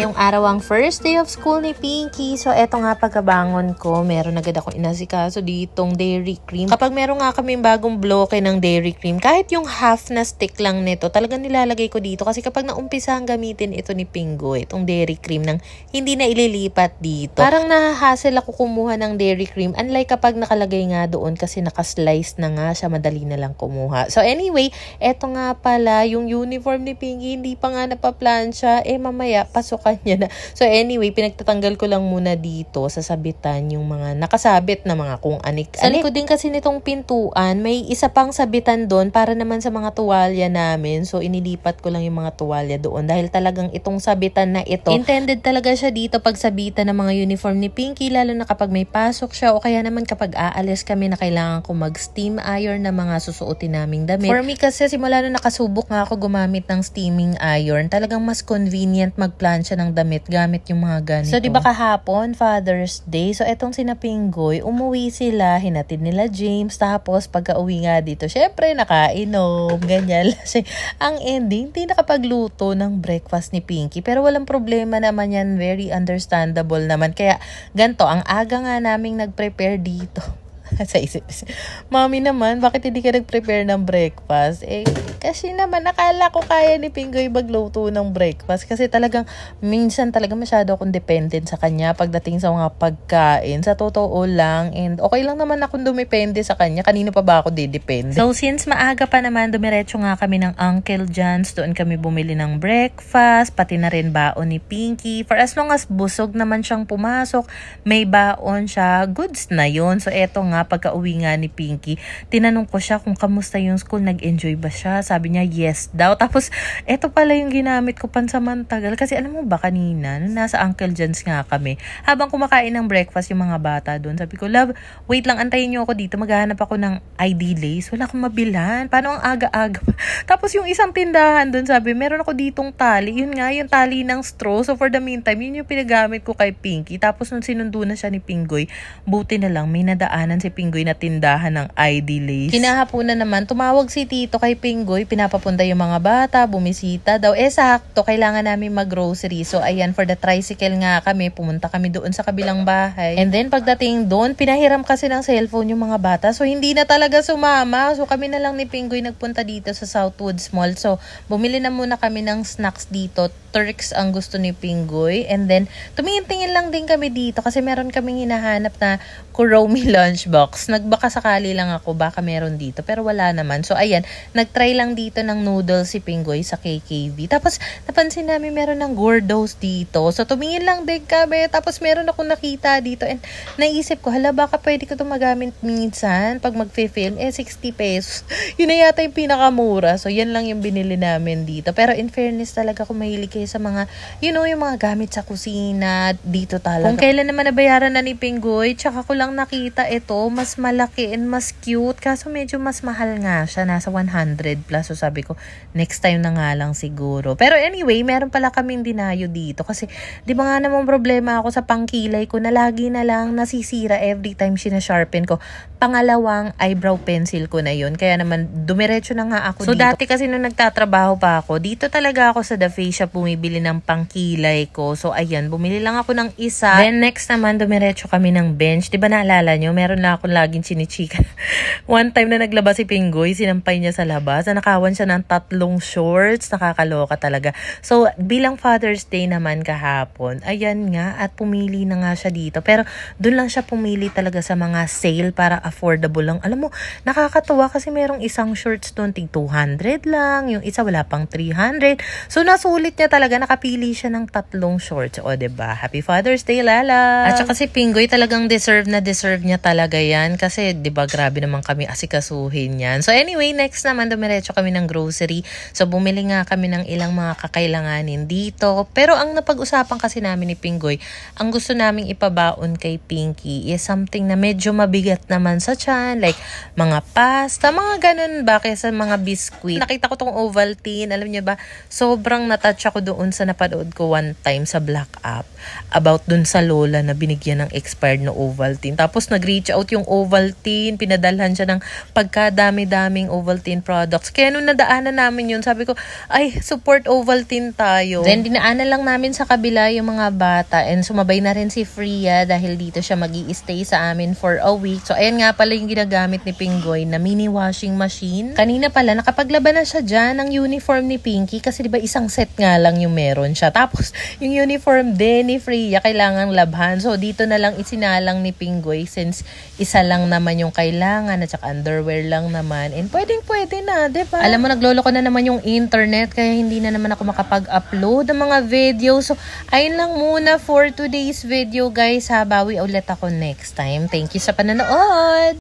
ngayong araw ang first day of school ni Pinky. So, eto nga pagkabangon ko, meron agad ako inasikaso ditong dairy cream. Kapag meron nga kaming bagong bloke ng dairy cream, kahit yung half na stick lang nito, talagang nilalagay ko dito. Kasi kapag naumpisang gamitin ito ni Pingo, itong dairy cream nang hindi na ililipat dito, parang nahahassle ako kumuha ng dairy cream. Unlike kapag nakalagay nga doon kasi nakaslice na nga siya, madali na lang kumuha. So, anyway, eto nga pala, yung uniform ni Pinky, hindi pa nga napaplansya. Mamaya, pasukan niya na. So anyway, pinagtatanggal ko lang muna dito sa sabitan yung mga nakasabit na mga kung anik-anik. Sa likod din kasi nitong pintuan, may isa pang sabitan doon para naman sa mga tuwalya namin. So inilipat ko lang yung mga tuwalya doon dahil talagang itong sabitan na ito, intended talaga siya dito pag sabitan ng mga uniform ni Pinky, lalo na kapag may pasok siya o kaya naman kapag aalis kami na kailangan ko mag-steam iron na mga susuotin naming damit. For me kasi simula nung nakasubok nga ako gumamit ng steaming iron, talagang mas convenient magplansya ng damit gamit yung mga ganito. So, di ba kahapon, Father's Day? So, etong sina Pinggoy, umuwi sila, hinatid nila James, tapos pagka-uwi nga dito, syempre, nakainom, ganyan. Kasi, ang ending, hindi nakapagluto ng breakfast ni Pinky. Pero walang problema naman yan, very understandable naman. Kaya, ganito, ang aga nga naming nag-prepare dito. Sa isip, Mami naman, bakit hindi ka nag-prepare ng breakfast? Kasi naman, nakala ko kaya ni Pingoy magluto ng breakfast. Kasi talagang, minsan talaga masyado akong dependent sa kanya pagdating sa mga pagkain. Sa totoo lang, and okay lang naman akong dumepende sa kanya. Kanino pa ba ako didepende? So, since maaga pa naman, dumiretso nga kami ng Uncle John's. Doon kami bumili ng breakfast, pati na rin baon ni Pinky. For as long as busog naman siyang pumasok, may baon siya, goods na yun. So, eto nga, pagka-uwi nga ni Pinky, tinanong ko siya kung kamusta yung school, nag-enjoy ba siya? Sabi niya, yes daw. Tapos, eto pala yung ginamit ko pansamantagal. Kasi alam mo ba kanina, nung nasa Uncle John's nga kami, habang kumakain ng breakfast yung mga bata doon, sabi ko, love, wait lang, antayin niyo ako dito. Maghahanap ako ng ID lace. Wala akong mabilhan. Paano ang aga-aga? Tapos yung isang tindahan doon, sabi, meron ako ditong tali. Yun nga, yung tali ng straw. So, for the meantime, yun yung pinagamit ko kay Pinky. Tapos, nung sinundo na siya ni Pingoy, buti na lang, may nadaanan si Pingoy na tindahan ng ID lace. Kinahaponan naman, tumawag si Tito kay Pingoy, pinapapunta yung mga bata, bumisita daw. Sakto, kailangan namin mag-grocery. So, ayan, for the tricycle nga kami, pumunta kami doon sa kabilang bahay. And then, pagdating doon, pinahiram kasi ng cellphone yung mga bata. So, hindi na talaga sumama. So, kami na lang ni Pingoy nagpunta dito sa Southwoods Mall. So, bumili na muna kami ng snacks dito. Turks ang gusto ni Pingoy. And then, tumingin-tingin lang din kami dito kasi meron kaming hinahanap na Kuromi lunchbox. Nagbaka sakali lang ako, baka meron dito. Pero wala naman. So, ayan, nagtry lang dito ng noodles si Pingoy sa KKV. Tapos, napansin namin meron ng Gordos dito. So, tumingin lang din kami. Tapos, meron akong nakita dito. And naisip ko, hala, baka pwede ko ito magamit minsan pag mag-film. 60 pesos. Yun na yata yung pinakamura. So, yan lang yung binili namin dito. Pero, in fairness talaga, kung mahilig kayo sa mga, yung mga gamit sa kusina, dito talaga. Kung kailan naman nabayaran na ni Pingoy, tsaka ko lang nakita ito, mas malaki and mas cute. Kaso medyo mas mahal nga siya. Nasa 100 plus. So sabi ko, next time na nga lang siguro. Pero anyway, meron pala kaming dinayo dito. Kasi, di ba nga namang problema ako sa pangkilay ko na lagi na lang nasisira every time sinasharpen ko. Pangalawang eyebrow pencil ko na yun. Kaya naman, dumiretso na nga ako dito. So dati kasi nung nagtatrabaho pa ako, dito talaga ako sa The Face Shop bumibili ng pangkilay ko. So ayan, bumili lang ako ng isa. Then next naman, dumiretso kami ng bench. Di ba naalala nyo? Meron na akong laging chinichika. One time na naglabas si Pingoy, sinampay niya sa labas. Nakawan siya ng 3 shorts. Nakakaloka talaga. So, bilang Father's Day naman kahapon, ayan nga, at pumili na nga siya dito. Pero, doon lang siya pumili talaga sa mga sale para affordable lang. Alam mo, nakakatuwa kasi merong isang shorts doon, 200 lang. Yung isa wala pang 300. So, nasulit niya talaga. Nakapili siya ng 3 shorts. O, diba? Happy Father's Day, Lala! At saka si Pingoy talagang deserve niya talaga yan. Kasi, diba, grabe naman kami asikasuhin yan. So, anyway, next naman, dumiretso kami ng grocery. So, bumili nga kami ng ilang mga kakailanganin dito. Pero, ang napag-usapan kasi namin ni Pingoy, ang gusto naming ipabaon kay Pinky is something na medyo mabigat naman sa tiyan. Like, mga pasta, mga ganun ba? Kaya sa mga biscuit. Nakita ko tong Ovaltine. Alam niyo ba, sobrang natouch ako doon sa napanood ko one time sa Black App about dun sa lola na binigyan ng expired na Ovaltine. Tapos, nag-reach out yung Ovaltine. Pinadalhan siya ng pagkadami-daming Ovaltine products. Kaya nung nadaanan namin yun, sabi ko, ay, support Ovaltine tayo. Then, dinaanan lang namin sa kabila yung mga bata and sumabay na rin si Freya dahil dito siya mag-i-stay sa amin for a week. So, ayan nga pala yung ginagamit ni Pinggoy na mini washing machine. Kanina pala, nakapaglaban na siya dyan ng uniform ni Pinky kasi diba isang set nga lang yung meron siya. Tapos, yung uniform din ni Freya, kailangang labhan. So, dito na lang isinalang ni Pinggoy since isa lang naman yung kailangan at saka underwear lang naman. And pwede na, diba? Alam mo, nagloloko na naman yung internet kaya hindi na naman ako makapag-upload ng mga video. So, ayun lang muna for today's video, guys. Ha, bawi ulit ako next time. Thank you sa panonood!